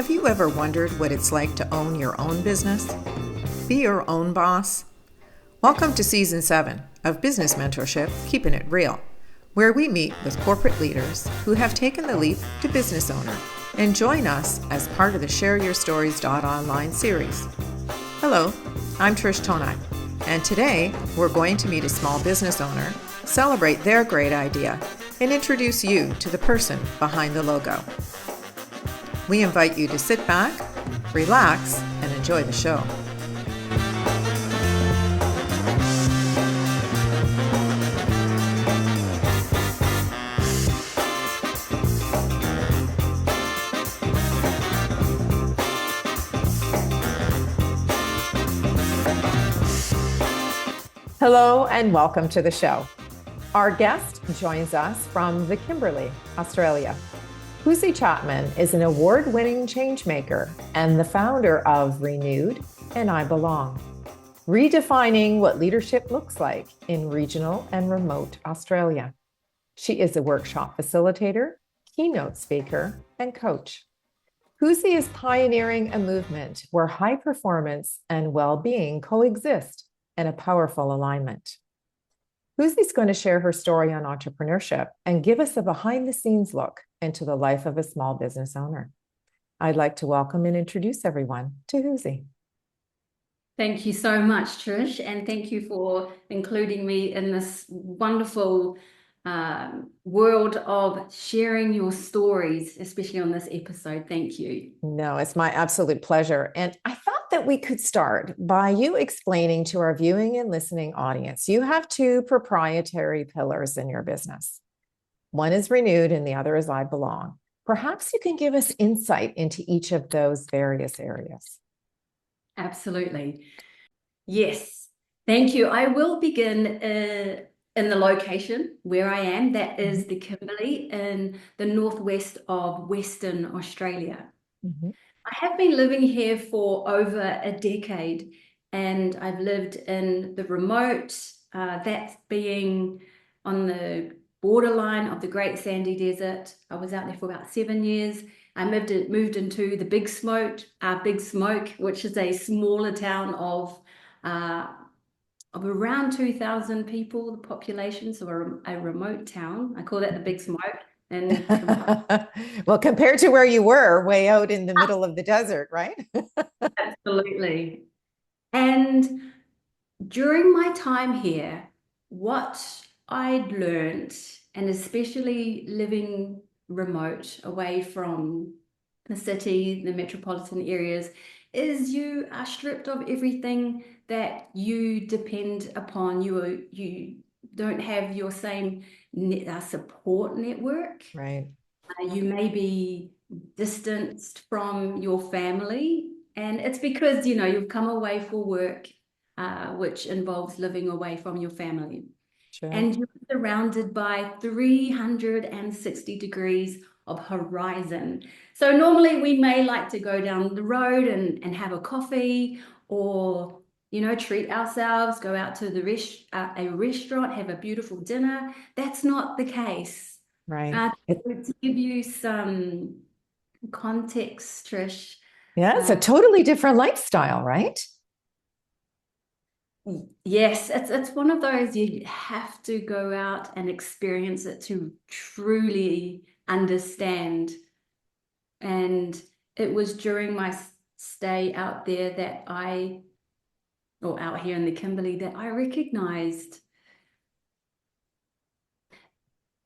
Have you ever wondered what it's like to own your own business? Be your own boss? Welcome to Season 7 of Business Mentorship, Keeping It Real, where we meet with corporate leaders who have taken the leap to business owner and join us as part of the shareyourstoriesonline series. Hello, I'm Trish Tonak, and today we're going to meet a small business owner, celebrate their great idea, and introduce you to the person behind the logo. We invite you to sit back, relax, and enjoy the show. Hello and welcome to the show. Our guest joins us from the Kimberly, Australia. Hoozie Chapman is an award-winning changemaker and the founder of RneuD and I Belong, redefining what leadership looks like in regional and remote Australia. She is a workshop facilitator, keynote speaker, and coach. Hoozie is pioneering a movement where high performance and well-being coexist in a powerful alignment. Hoozie's going to share her story on entrepreneurship and give us a behind-the-scenes look into the life of a small business owner. I'd like to welcome and introduce everyone to Hoozie. Thank you so much, Trish, and thank you for including me in this wonderful world of sharing your stories, especially on this episode. Thank you. No, it's my absolute pleasure. And I thought that we could start by you explaining to our viewing and listening audience. You have two proprietary pillars in your business. One is RneuD and the other is I Belong. Perhaps you can give us insight into each of those various areas. Absolutely. Yes. Thank you. I will begin in the location where I am. That is the Kimberley in the northwest of Western Australia. Mm-hmm. I have been living here for over a decade, and I've lived in the remote, that being on the borderline of the Great Sandy Desert. I was out there for about 7 years. I moved into the Big Smoke, which is a smaller town of around 2,000 people, the population, so a remote town. I call that the Big Smoke. And well, compared to where you were, way out in the middle of the desert, right? Absolutely. And during my time here, what I'd learned, and especially living remote away from the city, the metropolitan areas, is you are stripped of everything that you depend upon. You don't have your same support network. Right. You may be distanced from your family, and it's because you've come away for work, which involves living away from your family. Sure. And you're surrounded by 360 degrees of horizon. So normally we may like to go down the road and have a coffee, or treat ourselves, go out to a restaurant, have a beautiful dinner. That's not the case. Right. To give you some context, Trish. Yeah, it's a totally different lifestyle, right? Yes, it's one of those you have to go out and experience it to truly understand. And it was during my stay out there out here in the Kimberley, that I recognized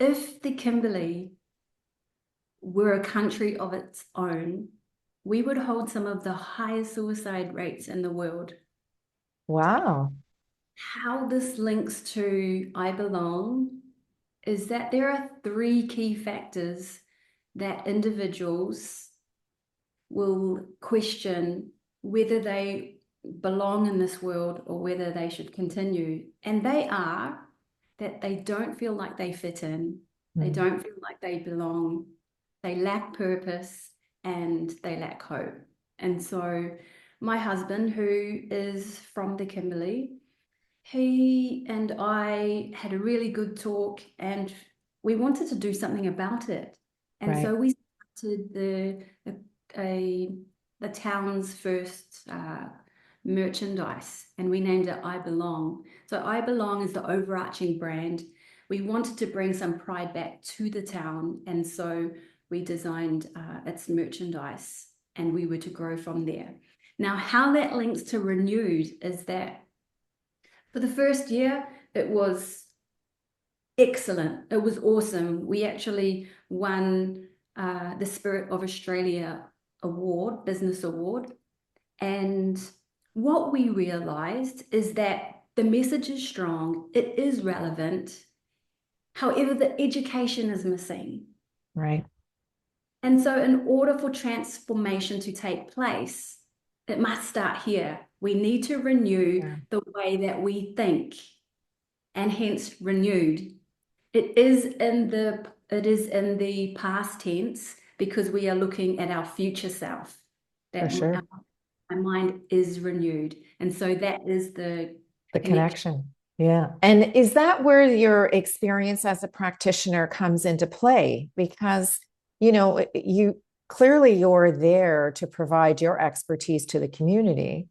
if the Kimberley were a country of its own, we would hold some of the highest suicide rates in the world. Wow. How this links to I Belong is that there are 3 key factors that individuals will question whether they belong in this world or whether they should continue. And they are that they don't feel like they fit in, they don't feel like they belong, they lack purpose, and they lack hope. And so my husband, who is from the Kimberley, he and I had a really good talk, and we wanted to do something about it. And so we started the the town's first merchandise, and we named it I Belong. So I Belong is the overarching brand. We wanted to bring some pride back to the town, and so we designed its merchandise, and we were to grow from there. Now, how that links to RneuD is that for the first year, it was excellent. It was awesome. We actually won the Spirit of Australia award, business award. And what we realized is that the message is strong, it is relevant. However, the education is missing. Right. And so in order for transformation to take place, it must start here. We need to renew the way that we think, and hence RneuD. It is in the past tense because we are looking at our future self. For sure. My mind is renewed. And so that is the connection. Yeah. And is that where your experience as a practitioner comes into play? Because, you clearly you're there to provide your expertise to the community,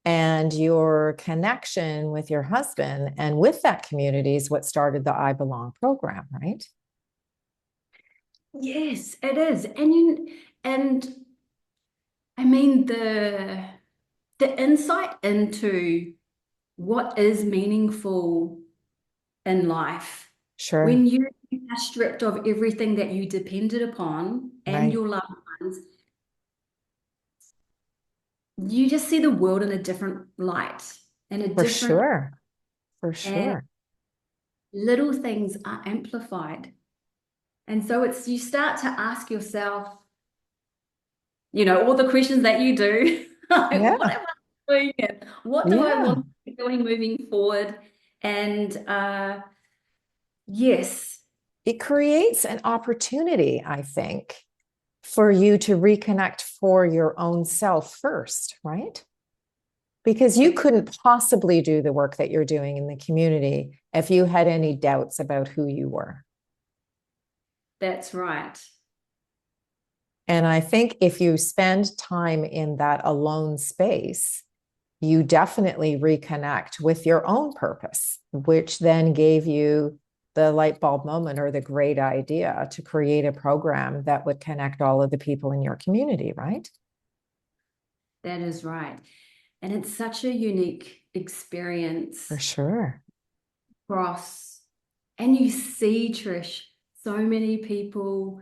and your connection with your husband and with that community is what started the I Belong program, right? Yes, it is. And I mean the insight into what is meaningful in life. Sure. When you are stripped of everything that you depended upon and Right. your loved ones, you just see the world in a different light and a For different. sure. For sure. Little things are amplified. And so you start to ask yourself, all the questions that you do. Like, Yeah. what am I doing? What do I want to be doing moving forward? And yes. It creates an opportunity, I think, for you to reconnect for your own self first, right? Because you couldn't possibly do the work that you're doing in the community if you had any doubts about who you were. That's right. And I think if you spend time in that alone space, you definitely reconnect with your own purpose, which then gave you the light bulb moment or the great idea to create a program that would connect all of the people in your community, right? That is right. And it's such a unique experience. For sure. And you see, Trish, so many people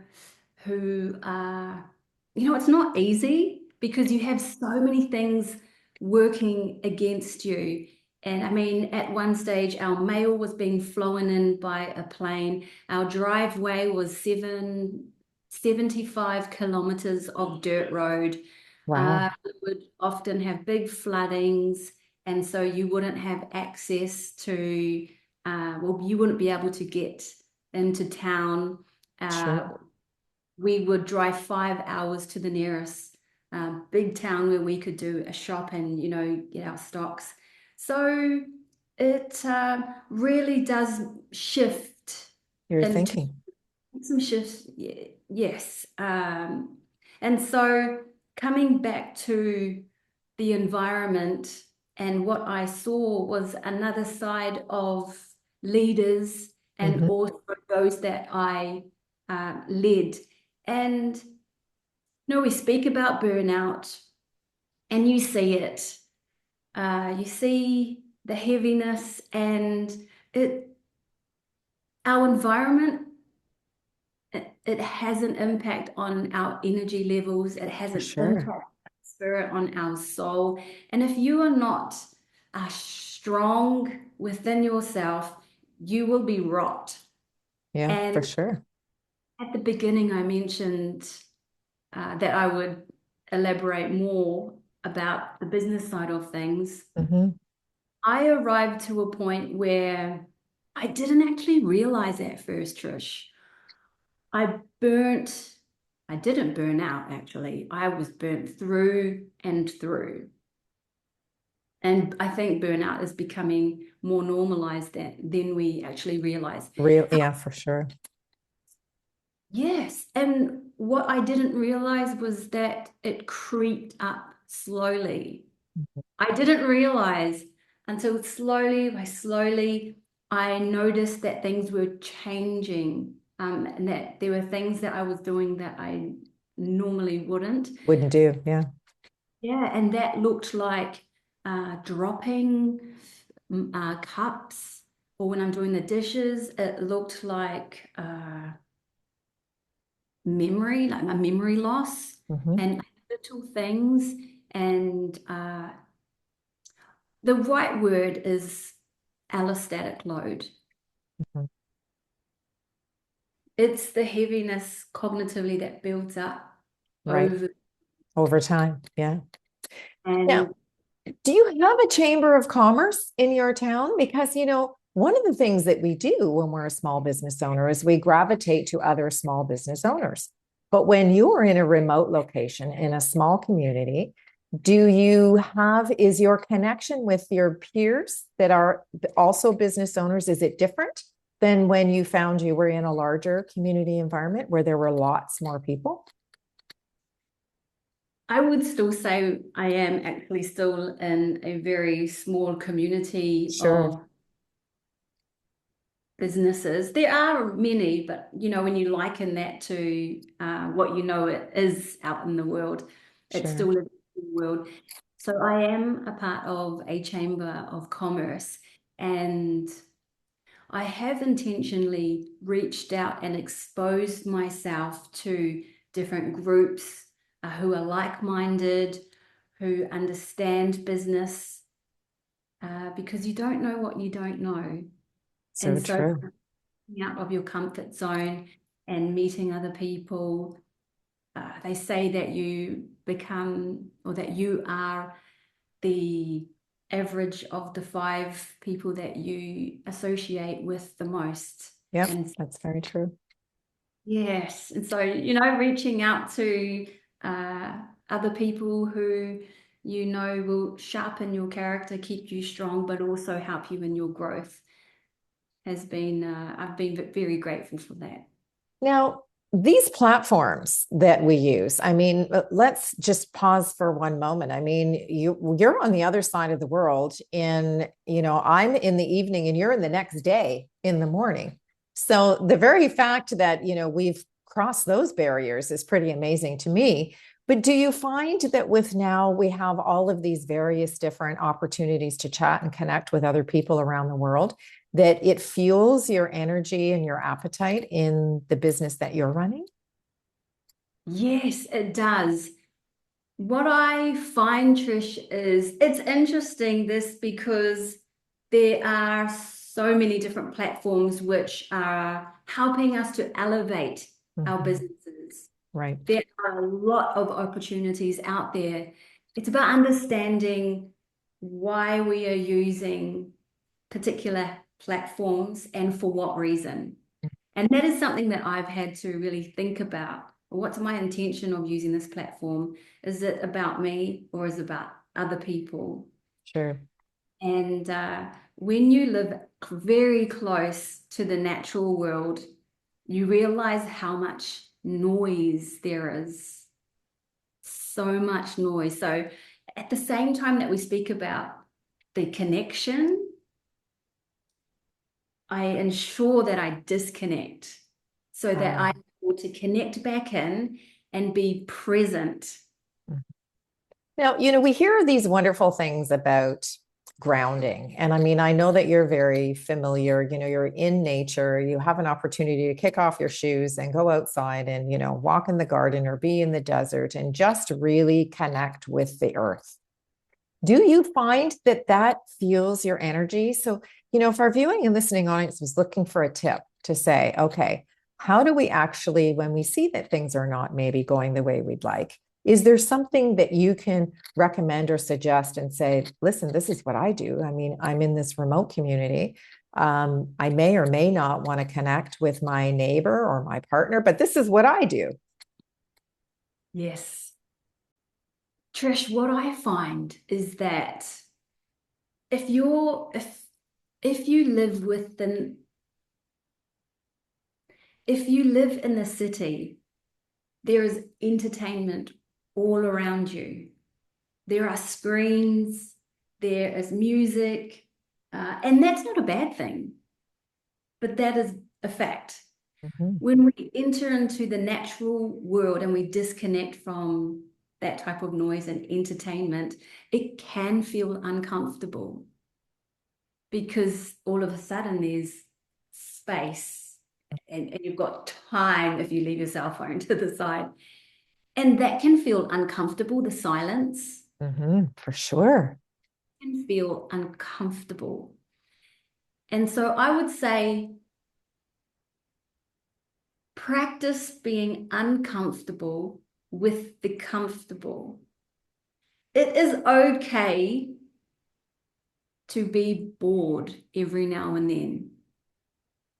who are, it's not easy because you have so many things working against you. And I mean, at one stage, our mail was being flown in by a plane. Our driveway was 75 kilometers of dirt road. Wow. We would often have big floodings, and so you wouldn't have access to, you wouldn't be able to get into town. Sure. We would drive 5 hours to the nearest big town where we could do a shop and, get our stocks. So it really does shift. You're thinking. Some shifts, yes. And so coming back to the environment, and what I saw was another side of leaders and also those that I led. And we speak about burnout, and you see it. You see the heaviness, and our environment. It has an impact on our energy levels. It has an impact on spirit, on our soul. And if you are not strong within yourself, you will be rot. Yeah, and for sure. At the beginning, I mentioned that I would elaborate more about the business side of things. I arrived to a point where I didn't actually realize at first, Trish. I didn't burn out, actually. I was burnt through and through. And I think burnout is becoming more normalized than we actually realize. Yeah, for sure. Yes. And what I didn't realize was that it creeped up slowly. I didn't realize until slowly by slowly, I noticed that things were changing, and that there were things that I was doing that I normally wouldn't. Wouldn't do. Yeah. Yeah, and that looked like dropping cups, or when I'm doing the dishes, it looked like memory, like my memory loss, Hmm. and little things. And the right word is allostatic load. Hmm. It's the heaviness cognitively that builds up Right. over. Over time. Yeah. Now, And do you have a chamber of commerce in your town? Because, one of the things that we do when we're a small business owner is we gravitate to other small business owners. But when you are in a remote location in a small community, is your connection with your peers that are also business owners, is it different than when you found you were in a larger community environment where there were lots more people? I would still say I am actually still in a very small community Sure, of businesses. There are many, but when you liken that to what it is out in the world, it's sure. still a world. So I am a part of a chamber of commerce, and I have intentionally reached out and exposed myself to different groups who are like-minded, who understand business, because you don't know what you don't know. So And so true. coming out of your comfort zone and meeting other people, they say that you become, or that you are the average of the 5 people that you associate with the most. Yep, And that's very true. yes, and so, reaching out to other people who will sharpen your character, keep you strong, but also help you in your growth has been, I've been very grateful for that. Now, these platforms that we use, I mean, let's just pause for one moment. I mean, you're on the other side of the world I'm in the evening and you're in the next day in the morning. So the very fact that, we've crossed those barriers is pretty amazing to me. But do you find that with now we have all of these various different opportunities to chat and connect with other people around the world, that it fuels your energy and your appetite in the business that you're running? Yes, it does. What I find, Trish, is it's interesting this because there are so many different platforms which are helping us to elevate our Mhm. businesses. Right. There are a lot of opportunities out there. It's about understanding why we are using particular platforms and for what reason. And that is something that I've had to really think about. What's my intention of using this platform? Is it about me or is it about other people? Sure. And when you live very close to the natural world, you realize how much noise there is. So much noise. So at the same time that we speak about the connection, I ensure that I disconnect so that Uh, I'm able to connect back in and be present. Now, we hear these wonderful things about grounding. And I mean, I know that you're very familiar, you're in nature, you have an opportunity to kick off your shoes and go outside and, walk in the garden or be in the desert and just really connect with the earth. Do you find that that fuels your energy? So, if our viewing and listening audience was looking for a tip to say, okay, how do we actually, when we see that things are not maybe going the way we'd like, is there something that you can recommend or suggest and say, listen, this is what I do? I mean, I'm in this remote community. I may or may not want to connect with my neighbor or my partner, but this is what I do. Yes. Trish, what I find is that if you're if you live within if you live in the city, there is entertainment all around you. There are screens, there is music, and that's not a bad thing, but that is a fact. Mhm. When we enter into the natural world and we disconnect from that type of noise and entertainment, it can feel uncomfortable because all of a sudden there's space and you've got time if you leave your cell phone to the side. And that can feel uncomfortable. The silence For sure. can feel uncomfortable. And so I would say practice being uncomfortable with the comfortable. It is okay to be bored every now and then.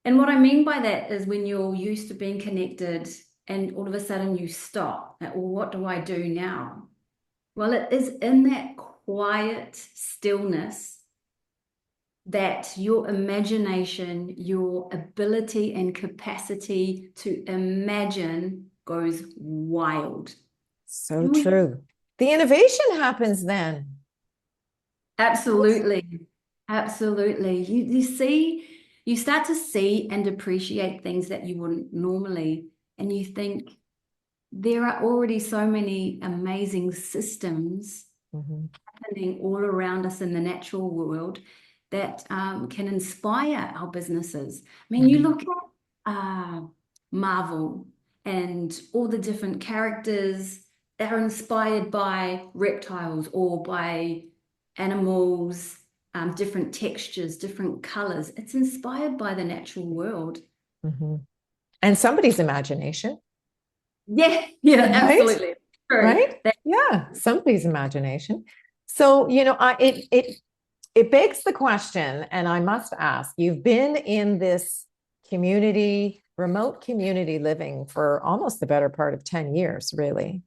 And what I mean by that is when you're used to being connected and all of a sudden you stop, well, what do I do now? Well, it is in that quiet stillness that your imagination, your ability and capacity to imagine goes wild. So true. The innovation happens then. Absolutely. Absolutely. You see, you start to see and appreciate things that you wouldn't normally, and you think there are already so many amazing systems Mhm. happening all around us in the natural world that can inspire our businesses. I mean, you look at Marvel and all the different characters that are inspired by reptiles or by animals, different textures, different colors. It's inspired by the natural world. Mhm. And somebody's imagination, Yeah, yeah, right? absolutely. True. Right? Yeah, somebody's imagination. So, it begs the question, and I must ask, you've been in this community, remote community living for almost the better part of 10 years, really.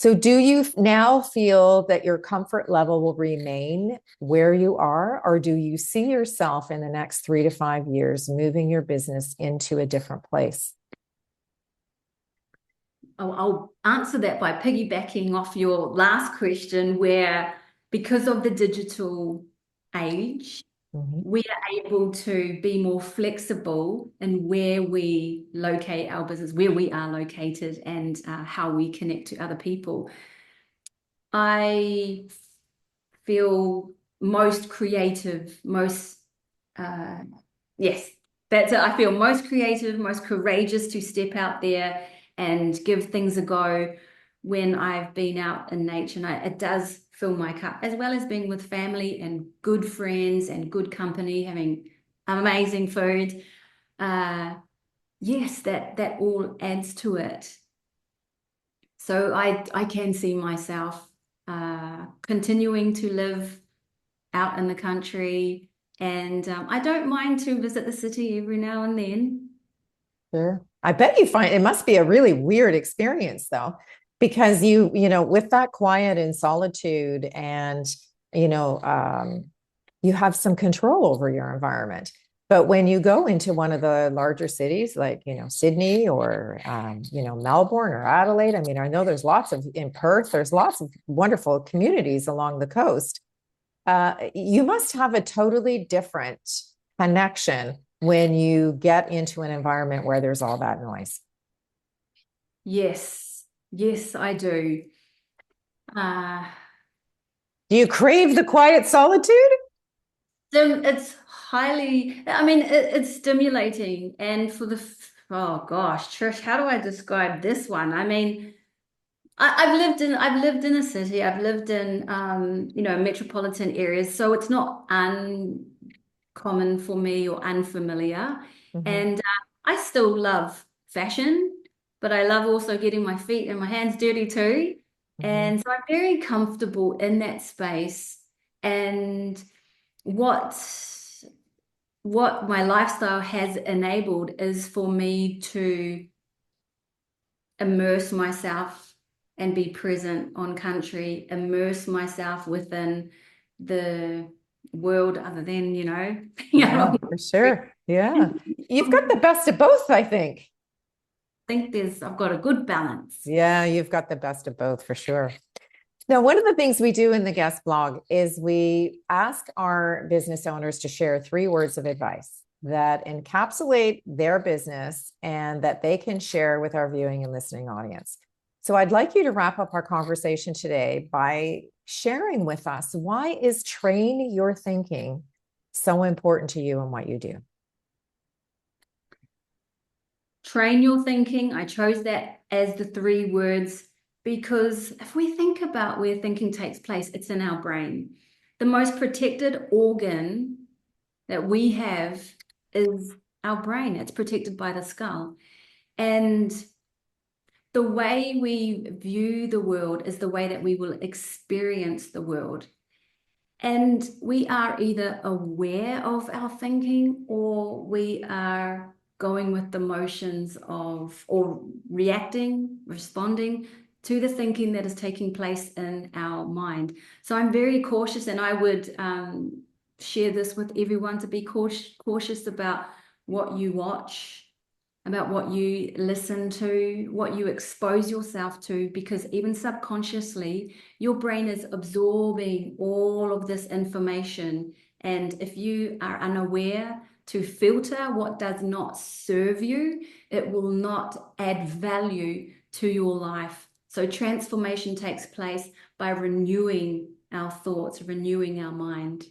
So, do you now feel that your comfort level will remain where you are, or do you see yourself in the next 3 to 5 years moving your business into a different place? I'll answer that by piggybacking off your last question, where because of the digital age, Mhm. we are able to be more flexible in where we locate our business, where we are located, and how we connect to other people. I feel most creative, uh, yes, that's it. I feel most creative, most courageous to step out there and give things a go when I've been out in nature. And it does fill my cup, as well as being with family and good friends and good company, having amazing food. Yes, that all adds to it. So I can see myself continuing to live out in the country, and I don't mind to visit the city every now and then. Sure. I bet you find it must be a really weird experience though, because with that quiet and solitude and, you know, um, you have some control over your environment. But when you go into one of the larger cities like, Sydney or, Melbourne or Adelaide, I mean, I know in Perth, there's lots of wonderful communities along the coast. You must have a totally different connection when you get into an environment where there's all that noise. Yes, yes, I do. Uh, Do you crave the quiet solitude? it's highly, I mean, it's stimulating. And oh gosh, Trish, how do I describe this one? I mean, I've lived in a city. I've lived in metropolitan areas, so it's not uncommon for me or unfamiliar. Mhm. And I still love fashion, but I love also getting my feet and my hands dirty too. Mhm. And so I'm very comfortable in that space. And what what my lifestyle has enabled is for me to immerse myself and be present on country, immerse myself within the world other than, Yeah, for sure. Yeah. You've got the best of both, I think. think I've got a good balance. Yeah, you've got the best of both for sure. Now, one of the things we do in the guest blog is we ask our business owners to share 3 words of advice that encapsulate their business and that they can share with our viewing and listening audience. So I'd like you to wrap up our conversation today by sharing with us, why is train your thinking so important to you and what you do? Train your thinking. I chose that as the 3 words because if we think about where thinking takes place, it's in our brain. The most protected organ that we have is our brain. It's protected by the skull. And the way we view the world is the way that we will experience the world. And we are either aware of our thinking or we are going with the motions of, or reacting, responding to the thinking that is taking place in our mind. So I'm very cautious, and I would share this with everyone, to be cautious about what you watch, about what you listen to, what you expose yourself to, because even subconsciously, your brain is absorbing all of this information. And if you are unaware to filter what does not serve you, it will not add value to your life. So transformation takes place by renewing our thoughts, renewing our mind.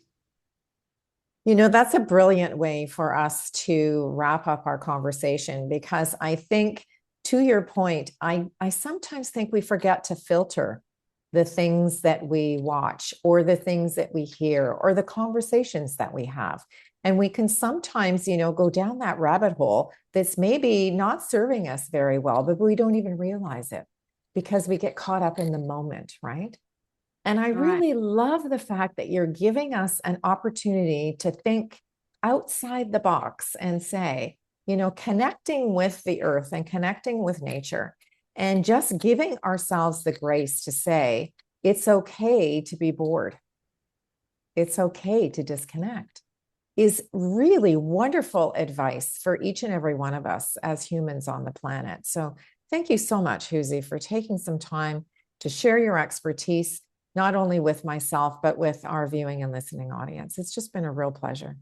You know, that's a brilliant way for us to wrap up our conversation, because I think, to your point, I sometimes think we forget to filter the things that we watch or the things that we hear or the conversations that we have. And we can sometimes, go down that rabbit hole that's maybe not serving us very well, but we don't even realize it because we get caught up in the moment, right? And I really love the fact that you're giving us an opportunity to think outside the box and say, connecting with the earth and connecting with nature and just giving ourselves the grace to say, it's okay to be bored. It's okay to disconnect, is really wonderful advice for each and every one of us as humans on the planet. So thank you so much, Hoozie, for taking some time to share your expertise, not only with myself, but with our viewing and listening audience. It's just been a real pleasure.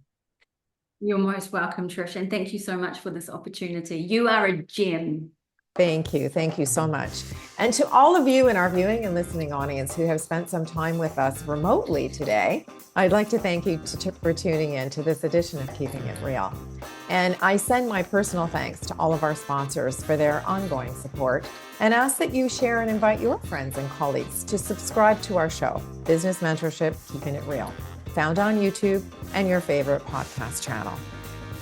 You're most welcome, Trish, and thank you so much for this opportunity. You are a gem. Thank you. Thank you so much. And to all of you in our viewing and listening audience who have spent some time with us remotely today, I'd like to thank you for tuning in to this edition of Keeping It Real. And I send my personal thanks to all of our sponsors for their ongoing support, and ask that you share and invite your friends and colleagues to subscribe to our show, Business Mentorship, Keeping It Real, found on YouTube and your favorite podcast channel.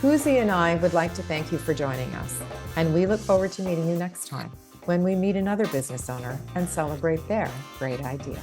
Hoozie and I would like to thank you for joining us, and we look forward to meeting you next time when we meet another business owner and celebrate their great idea.